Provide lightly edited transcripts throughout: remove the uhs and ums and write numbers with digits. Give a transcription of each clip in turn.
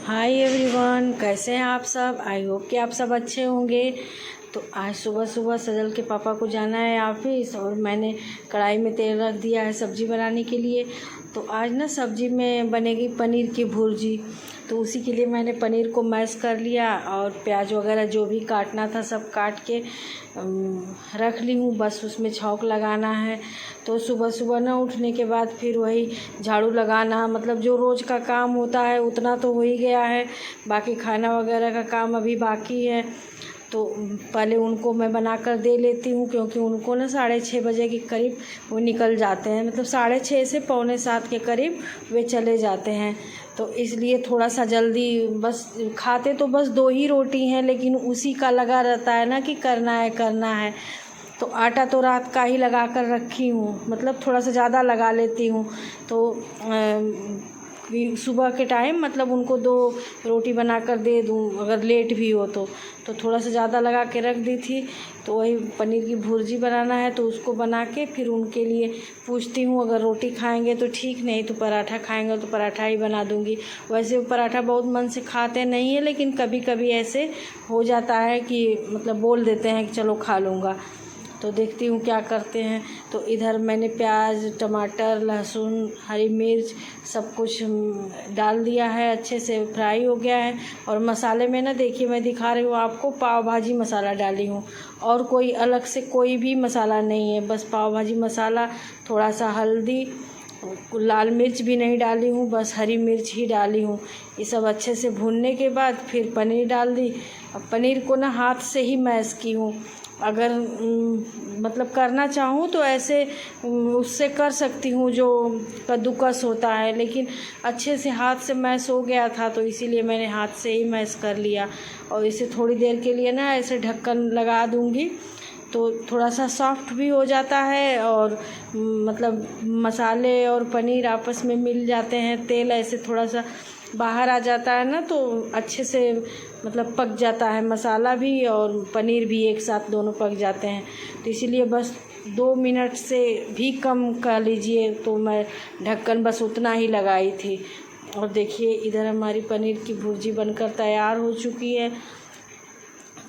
Hi everyone, कैसे हैं आप सब। आई होप कि आप सब अच्छे होंगे। तो आज सुबह सुबह सजल के पापा को जाना है ऑफिस और मैंने कढ़ाई में तेल रख दिया है सब्ज़ी बनाने के लिए। तो आज ना सब्ज़ी में बनेगी पनीर की भुर्जी। तो उसी के लिए मैंने पनीर को मैश कर लिया और प्याज वगैरह जो भी काटना था सब काट के रख ली हूँ। बस उसमें छौंक लगाना है। तो सुबह सुबह ना उठने के बाद फिर वही झाड़ू लगाना, मतलब जो रोज़ का काम होता है उतना तो हो ही गया है। बाकी खाना वगैरह का काम अभी बाकी है। तो पहले उनको मैं बना कर दे लेती हूँ, क्योंकि उनको ना 6:30 बजे के करीब वो निकल जाते हैं, मतलब 6:30 से 6:45 के करीब वे चले जाते हैं। तो इसलिए थोड़ा सा जल्दी, बस खाते तो बस 2 ही रोटी हैं, लेकिन उसी का लगा रहता है ना कि करना है करना है। तो आटा तो रात का ही लगा कर रखी हूँ, मतलब थोड़ा सा ज़्यादा लगा लेती हूँ। तो सुबह के टाइम मतलब उनको 2 रोटी बना कर दे दूँ, अगर लेट भी हो तो थोड़ा सा ज़्यादा लगा के रख दी थी। तो वही पनीर की भुर्जी बनाना है, तो उसको बना के फिर उनके लिए पूछती हूँ, अगर रोटी खाएंगे तो ठीक, नहीं तो पराठा खाएंगे तो पराठा ही बना दूँगी। वैसे वो पराठा बहुत मन से खाते नहीं है, लेकिन कभी कभी ऐसे हो जाता है कि मतलब बोल देते हैं कि चलो खा लूँगा। तो देखती हूँ क्या करते हैं। तो इधर मैंने प्याज, टमाटर, लहसुन, हरी मिर्च सब कुछ डाल दिया है, अच्छे से फ्राई हो गया है। और मसाले में ना देखिए, मैं दिखा रही हूँ आपको, पाव भाजी मसाला डाली हूँ और कोई अलग से कोई भी मसाला नहीं है, बस पाव भाजी मसाला, थोड़ा सा हल्दी, लाल मिर्च भी नहीं डाली हूँ, बस हरी मिर्च ही डाली हूँ। ये सब अच्छे से भूनने के बाद फिर पनीर डाल दी। अब पनीर को ना हाथ से ही मैश की हूँ। अगर मतलब करना चाहूँ तो ऐसे उससे कर सकती हूँ जो कद्दूकस होता है, लेकिन अच्छे से हाथ से मैश हो गया था, तो इसीलिए मैंने हाथ से ही मैश कर लिया। और इसे थोड़ी देर के लिए ना ऐसे ढक्कन लगा दूँगी, तो थोड़ा सा सॉफ्ट भी हो जाता है और मतलब मसाले और पनीर आपस में मिल जाते हैं, तेल ऐसे थोड़ा सा बाहर आ जाता है ना, तो अच्छे से मतलब पक जाता है, मसाला भी और पनीर भी एक साथ दोनों पक जाते हैं। तो इसीलिए बस 2 मिनट से भी कम कर लीजिए, तो मैं ढक्कन बस उतना ही लगाई थी। और देखिए इधर हमारी पनीर की भुर्जी बनकर तैयार हो चुकी है।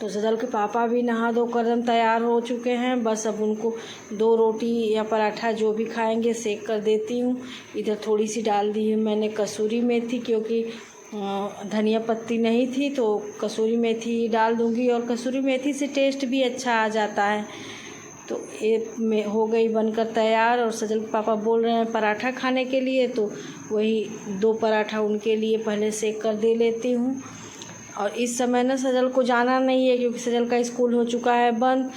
तो सजल के पापा भी नहा धो कर एकदम तैयार हो चुके हैं। बस अब उनको 2 रोटी या पराठा जो भी खाएंगे सेक कर देती हूँ। इधर थोड़ी सी डाल दी है मैंने कसूरी मेथी, क्योंकि धनिया पत्ती नहीं थी, तो कसूरी मेथी डाल दूँगी और कसूरी मेथी से टेस्ट भी अच्छा आ जाता है। तो ये हो गई बनकर तैयार। और सजल के पापा बोल रहे हैं पराठा खाने के लिए, तो वही 2 पराठा उनके लिए पहले सेक कर दे लेती हूँ। और इस समय ना सजल को जाना नहीं है, क्योंकि सजल का स्कूल हो चुका है बंद,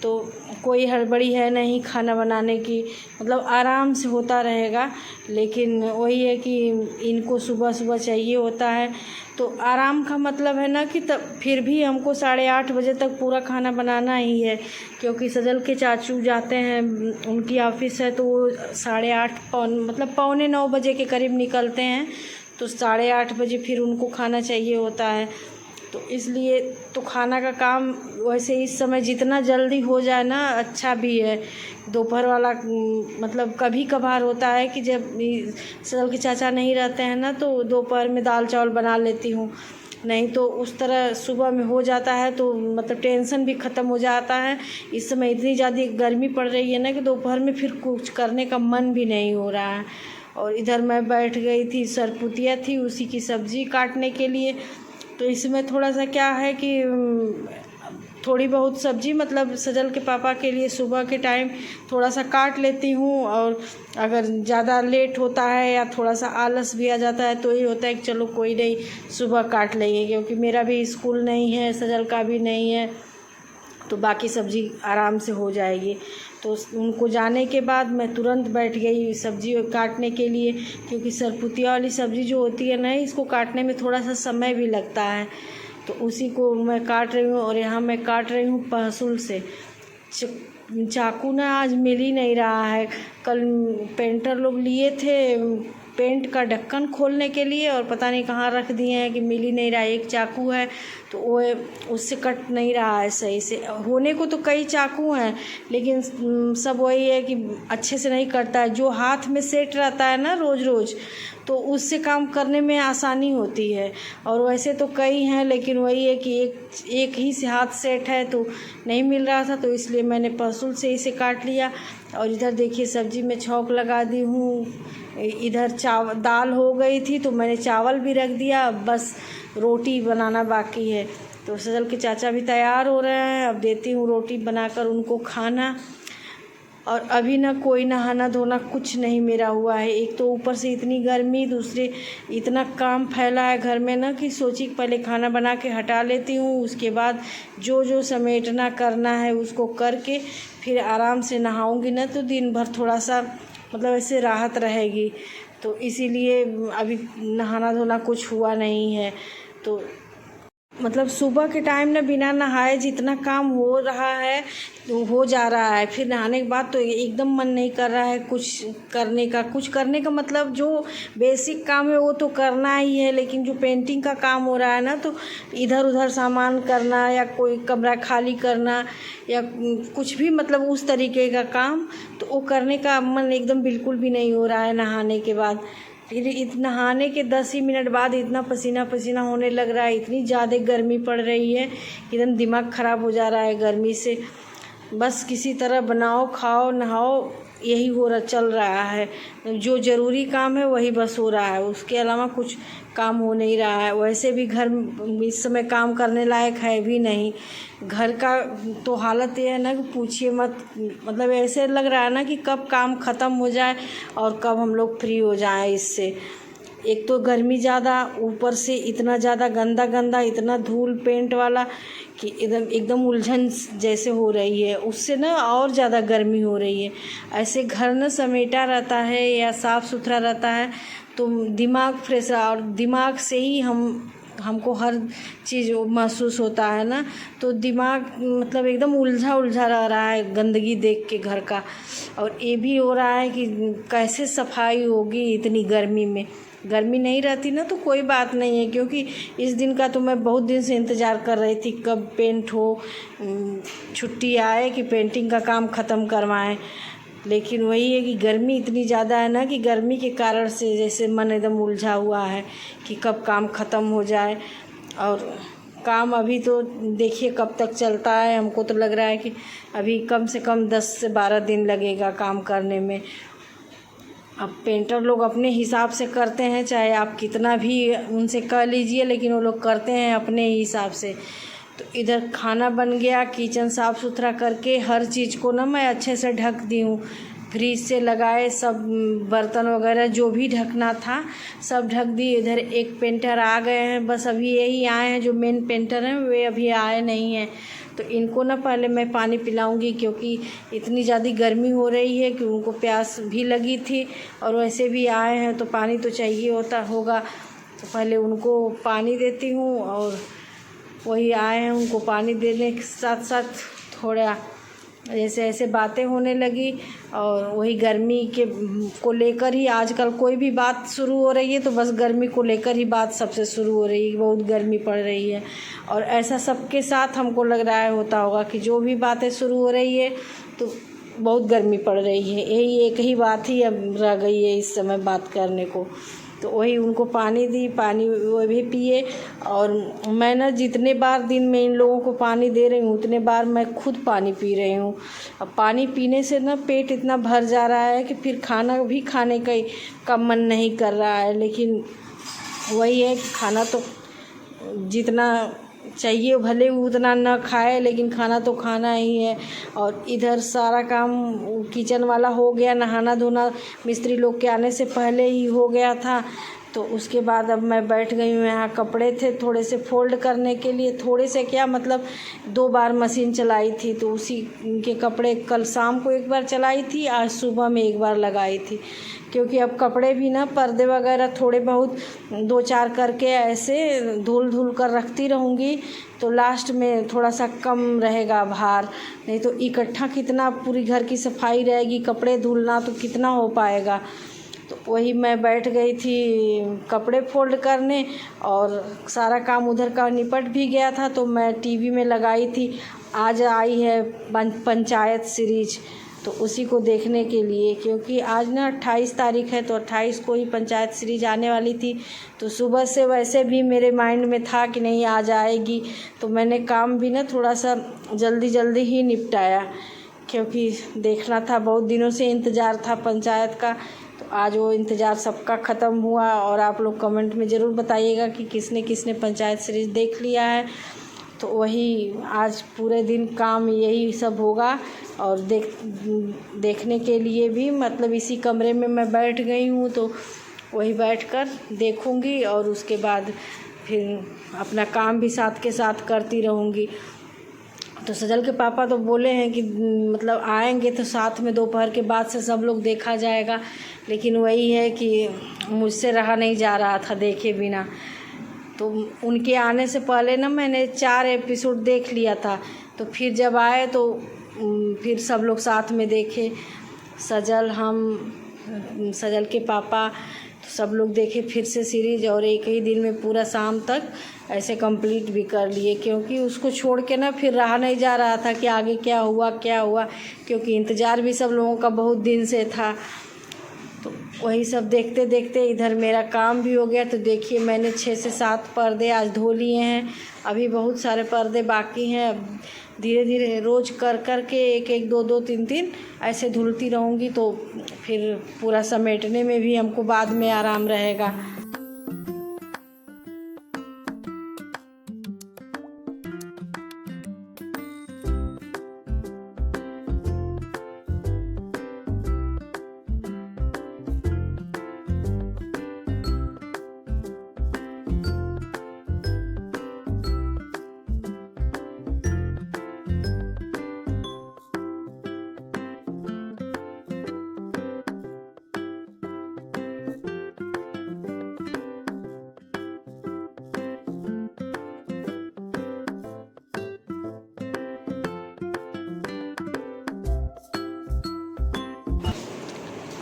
तो कोई हड़बड़ी है नहीं खाना बनाने की, मतलब आराम से होता रहेगा। लेकिन वही है कि इनको सुबह सुबह चाहिए होता है, तो आराम का मतलब है ना कि तब फिर भी हमको 8:30 बजे तक पूरा खाना बनाना ही है, क्योंकि सजल के चाचू जाते हैं, उनकी ऑफिस है, तो वो 8:30 मतलब 8:45 बजे के करीब निकलते हैं, तो 8:30 बजे फिर उनको खाना चाहिए होता है। तो इसलिए तो खाना का काम वैसे इस समय जितना जल्दी हो जाए ना अच्छा भी है। दोपहर वाला मतलब कभी कभार होता है कि जब सजल के चाचा नहीं रहते हैं ना, तो दोपहर में दाल चावल बना लेती हूँ, नहीं तो उस तरह सुबह में हो जाता है, तो मतलब टेंशन भी ख़त्म हो जाता है। इस समय इतनी ज़्यादा गर्मी पड़ रही है ना कि दोपहर में फिर कुछ करने का मन भी नहीं हो रहा है। और इधर मैं बैठ गई थी, सरपुतिया थी, उसी की सब्ज़ी काटने के लिए। तो इसमें थोड़ा सा क्या है कि थोड़ी बहुत सब्ज़ी मतलब सजल के पापा के लिए सुबह के टाइम थोड़ा सा काट लेती हूँ। और अगर ज़्यादा लेट होता है या थोड़ा सा आलस भी आ जाता है, तो ये होता है कि चलो कोई नहीं सुबह काट लेंगे, क्योंकि मेरा भी स्कूल नहीं है, सजल का भी नहीं है, तो बाकी सब्ज़ी आराम से हो जाएगी। तो उनको जाने के बाद मैं तुरंत बैठ गई सब्ज़ी काटने के लिए, क्योंकि सरपुतिया वाली सब्ज़ी जो होती है ना, इसको काटने में थोड़ा सा समय भी लगता है। तो उसी को मैं काट रही हूँ। और यहाँ मैं काट रही हूँ पहसुल से। चाकू ना आज मिल ही नहीं रहा है। कल पेंटर लोग लिए थे पेंट का ढक्कन खोलने के लिए, और पता नहीं कहाँ रख दिए हैं कि मिल ही नहीं रहा। एक चाकू है तो वो उससे कट नहीं रहा है सही से। होने को तो कई चाकू हैं, लेकिन सब वही है कि अच्छे से नहीं कटता है। जो हाथ में सेट रहता है ना रोज़ रोज़, तो उससे काम करने में आसानी होती है। और वैसे तो कई हैं, लेकिन वही है कि एक ही से हाथ सेट है तो नहीं मिल रहा था, तो इसलिए मैंने पसूल से इसे काट लिया। और इधर देखिए सब्ज़ी में छौंक लगा दी हूँ। इधर दाल हो गई थी तो मैंने चावल भी रख दिया, बस रोटी बनाना बाकी है। तो सजल के चाचा भी तैयार हो रहे हैं, अब देती हूँ रोटी बनाकर उनको खाना। और अभी ना कोई नहाना धोना कुछ नहीं मेरा हुआ है। एक तो ऊपर से इतनी गर्मी, दूसरे इतना काम फैला है घर में ना कि सोची पहले खाना बना के हटा लेती हूँ, उसके बाद जो जो समेटना करना है उसको करके फिर आराम से नहाऊंगी ना, तो दिन भर थोड़ा सा मतलब ऐसे राहत रहेगी। तो इसीलिए अभी नहाना धोना कुछ हुआ नहीं है। तो मतलब सुबह के टाइम ना बिना नहाए जितना काम हो रहा है तो हो जा रहा है, फिर नहाने के बाद तो एकदम मन नहीं कर रहा है कुछ करने का मतलब जो बेसिक काम है वो तो करना ही है, लेकिन जो पेंटिंग का काम हो रहा है ना, तो इधर उधर सामान करना या कोई कमरा खाली करना या कुछ भी मतलब उस तरीके का काम, तो वो करने का मन एकदम बिल्कुल भी नहीं हो रहा है नहाने के बाद। फिर नहाने के 10 ही मिनट बाद इतना पसीना पसीना होने लग रहा है, इतनी ज़्यादा गर्मी पड़ रही है, एकदम दिमाग ख़राब हो जा रहा है गर्मी से। बस किसी तरह बनाओ खाओ नहाओ, यही चल रहा है। जो ज़रूरी काम है वही बस हो रहा है, उसके अलावा कुछ काम हो नहीं रहा है। वैसे भी घर इस समय काम करने लायक है भी नहीं। घर का तो हालत ये है ना कि पूछिए मत, मतलब ऐसे लग रहा है ना कि कब काम ख़त्म हो जाए और कब हम लोग फ्री हो जाएं इससे। एक तो गर्मी ज़्यादा, ऊपर से इतना ज़्यादा गंदा इतना धूल पेंट वाला कि एकदम उलझन जैसे हो रही है, उससे ना और ज़्यादा गर्मी हो रही है। ऐसे घर ना समेटा रहता है या साफ़ सुथरा रहता है तो दिमाग फ्रेश, और दिमाग से ही हमको हर चीज़ महसूस होता है ना, तो दिमाग मतलब एकदम उलझा रह रहा है गंदगी देख के घर का। और ये भी हो रहा है कि कैसे सफाई होगी इतनी गर्मी में। गर्मी नहीं रहती ना तो कोई बात नहीं है, क्योंकि इस दिन का तो मैं बहुत दिन से इंतज़ार कर रही थी कब पेंट हो, छुट्टी आए कि पेंटिंग का काम ख़त्म करवाएं। लेकिन वही है कि गर्मी इतनी ज़्यादा है ना कि गर्मी के कारण से जैसे मन एकदम उलझा हुआ है कि कब काम ख़त्म हो जाए। और काम अभी तो देखिए कब तक चलता है, हमको तो लग रहा है कि अभी कम से कम 10 से 12 दिन लगेगा काम करने में। अब पेंटर लोग अपने हिसाब से करते हैं, चाहे आप कितना भी उनसे कह लीजिए, लेकिन वो लोग करते हैं अपने हिसाब से। तो इधर खाना बन गया, किचन साफ़ सुथरा करके हर चीज़ को ना मैं अच्छे से ढक दी हूँ। फ्रिज से लगाए सब बर्तन वगैरह जो भी ढकना था सब ढक दी। इधर एक पेंटर आ गए हैं, बस अभी यही आए हैं, जो मेन पेंटर हैं वे अभी आए नहीं हैं। तो इनको ना पहले मैं पानी पिलाऊंगी, क्योंकि इतनी ज़्यादा गर्मी हो रही है कि उनको प्यास भी लगी थी, और वैसे भी आए हैं तो पानी तो चाहिए होगा। तो पहले उनको पानी देती हूँ, और वही आए हैं उनको पानी देने के साथ साथ थोड़ा जैसे ऐसे बातें होने लगी। और वही गर्मी को लेकर ही आजकल कोई भी बात शुरू हो रही है तो बस गर्मी को लेकर ही बात सबसे शुरू हो रही है, बहुत गर्मी पड़ रही है। और ऐसा सबके साथ हमको लग रहा है होता होगा कि जो भी बातें शुरू हो रही है तो बहुत गर्मी पड़ रही है, यही एक ही बात ही अब रह गई है इस समय बात करने को। तो वही उनको पानी दी, पानी वो भी पिए। और मैं ना जितने बार दिन में इन लोगों को पानी दे रही हूँ उतने बार मैं खुद पानी पी रही हूँ। अब पानी पीने से ना पेट इतना भर जा रहा है कि फिर खाना भी खाने का मन नहीं कर रहा है। लेकिन वही है कि खाना तो जितना चाहिए भले उतना न खाए, लेकिन खाना तो खाना ही है। और इधर सारा काम किचन वाला हो गया, नहाना धोना मिस्त्री लोग के आने से पहले ही हो गया था। तो उसके बाद अब मैं बैठ गई हूँ यहाँ। कपड़े थे थोड़े से फोल्ड करने के लिए, थोड़े से क्या मतलब 2 बार मशीन चलाई थी, तो उसी के कपड़े कल शाम को एक बार चलाई थी, आज सुबह में एक बार लगाई थी। क्योंकि अब कपड़े भी ना पर्दे वगैरह थोड़े बहुत 2-4 करके ऐसे धुल कर रखती रहूँगी, तो लास्ट में थोड़ा सा कम रहेगा भार। नहीं तो इकट्ठा कितना पूरी घर की सफाई रहेगी, कपड़े धुलना तो कितना हो पाएगा। तो वही मैं बैठ गई थी कपड़े फोल्ड करने, और सारा काम उधर का निपट भी गया था। तो मैं टीवी में लगाई थी, आज आई है पंचायत सीरीज, तो उसी को देखने के लिए, क्योंकि आज ना 28 तारीख है, तो 28 को ही पंचायत सीरीज आने वाली थी। तो सुबह से वैसे भी मेरे माइंड में था कि नहीं आज आएगी, तो मैंने काम भी ना थोड़ा सा जल्दी जल्दी ही निपटाया, क्योंकि देखना था, बहुत दिनों से इंतज़ार था पंचायत का। तो आज वो इंतज़ार सबका ख़त्म हुआ। और आप लोग कमेंट में ज़रूर बताइएगा कि किसने किसने पंचायत सीरीज देख लिया है। तो वही आज पूरे दिन काम यही सब होगा, और देखने के लिए भी मतलब इसी कमरे में मैं बैठ गई हूँ, तो वही बैठकर देखूँगी, और उसके बाद फिर अपना काम भी साथ के साथ करती रहूँगी। तो सजल के पापा तो बोले हैं कि मतलब आएंगे तो साथ में दोपहर के बाद से सब लोग देखा जाएगा, लेकिन वही है कि मुझसे रहा नहीं जा रहा था देखे बिना। तो उनके आने से पहले ना मैंने 4 एपिसोड देख लिया था, तो फिर जब आए तो फिर सब लोग साथ में देखे, सजल के पापा, तो सब लोग देखे फिर से सीरीज, और एक ही दिन में पूरा शाम तक ऐसे कंप्लीट भी कर लिए, क्योंकि उसको छोड़ के ना फिर रहा नहीं जा रहा था कि आगे क्या हुआ, क्योंकि इंतज़ार भी सब लोगों का बहुत दिन से था। तो वही सब देखते देखते इधर मेरा काम भी हो गया। तो देखिए मैंने 6 से 7 पर्दे आज धो लिए हैं, अभी बहुत सारे पर्दे बाकी हैं। अब धीरे धीरे रोज़ कर के 1 2 2 3 3 ऐसे धुलती रहूँगी, तो फिर पूरा समेटने में भी हमको बाद में आराम रहेगा।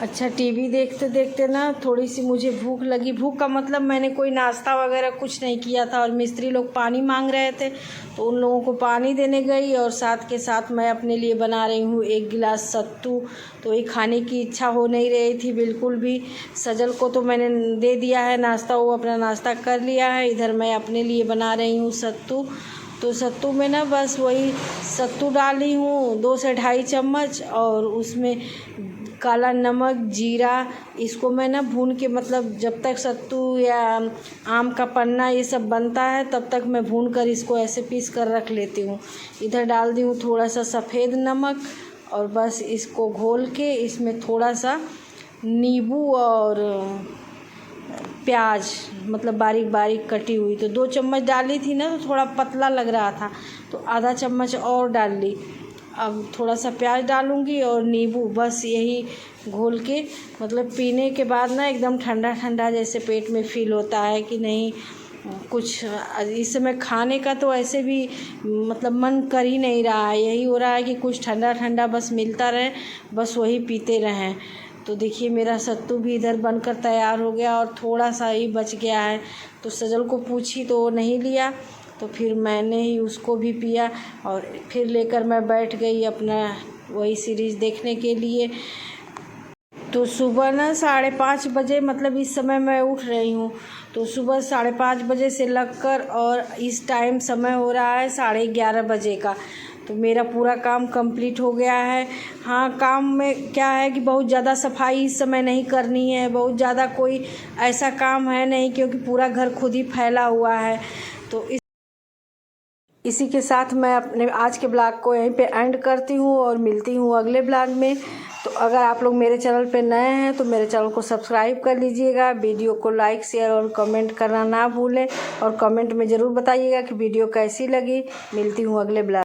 अच्छा, टीवी देखते देखते ना थोड़ी सी मुझे भूख लगी। भूख का मतलब मैंने कोई नाश्ता वगैरह कुछ नहीं किया था, और मिस्त्री लोग पानी मांग रहे थे, तो उन लोगों को पानी देने गई, और साथ के साथ मैं अपने लिए बना रही हूँ 1 गिलास सत्तू। तो ये खाने की इच्छा हो नहीं रही थी बिल्कुल भी। सजल को तो मैंने दे दिया है नाश्ता, वो अपना नाश्ता कर लिया है। इधर मैं अपने लिए बना रही हूँ सत्तू। तो सत्तू में ना बस वही सत्तू डाली हूँ 2 से 2.5 चम्मच, और उसमें काला नमक, जीरा, इसको मैं ना भून के, मतलब जब तक सत्तू या आम का पन्ना ये सब बनता है तब तक मैं भून कर इसको ऐसे पीस कर रख लेती हूँ। इधर डाल दी हूँ थोड़ा सा सफ़ेद नमक, और बस इसको घोल के इसमें थोड़ा सा नींबू और प्याज, मतलब बारीक बारीक कटी हुई, तो 2 चम्मच डाली थी ना, तो थोड़ा पतला लग रहा था, तो आधा चम्मच और डाल ली। अब थोड़ा सा प्याज डालूँगी और नींबू, बस यही घोल के, मतलब पीने के बाद ना एकदम ठंडा ठंडा जैसे पेट में फ़ील होता है कि नहीं कुछ इस समय खाने का तो ऐसे भी मतलब मन कर ही नहीं रहा है। यही हो रहा है कि कुछ ठंडा ठंडा बस मिलता रहे, बस वही पीते रहें। तो देखिए मेरा सत्तू भी इधर बनकर तैयार हो गया, और थोड़ा सा ही बच गया है। तो सजल को पूछी तो वो नहीं लिया, तो फिर मैंने ही उसको भी पिया, और फिर लेकर मैं बैठ गई अपना वही सीरीज़ देखने के लिए। तो सुबह ना 5:30 बजे, मतलब इस समय मैं उठ रही हूँ, तो सुबह 5:30 बजे से लगकर और इस टाइम समय हो रहा है 11:30 बजे का। तो मेरा पूरा काम कंप्लीट हो गया है। हाँ, काम में क्या है कि बहुत ज़्यादा सफाई इस समय नहीं करनी है, बहुत ज़्यादा कोई ऐसा काम है नहीं, क्योंकि पूरा घर खुद ही फैला हुआ है। तो इसी के साथ मैं अपने आज के ब्लॉग को यहीं पे एंड करती हूँ, और मिलती हूँ अगले ब्लॉग में। तो अगर आप लोग मेरे चैनल पे नए हैं तो मेरे चैनल को सब्सक्राइब कर लीजिएगा, वीडियो को लाइक, शेयर और कमेंट करना ना भूलें, और कमेंट में ज़रूर बताइएगा कि वीडियो कैसी लगी। मिलती हूँ अगले ब्लॉग।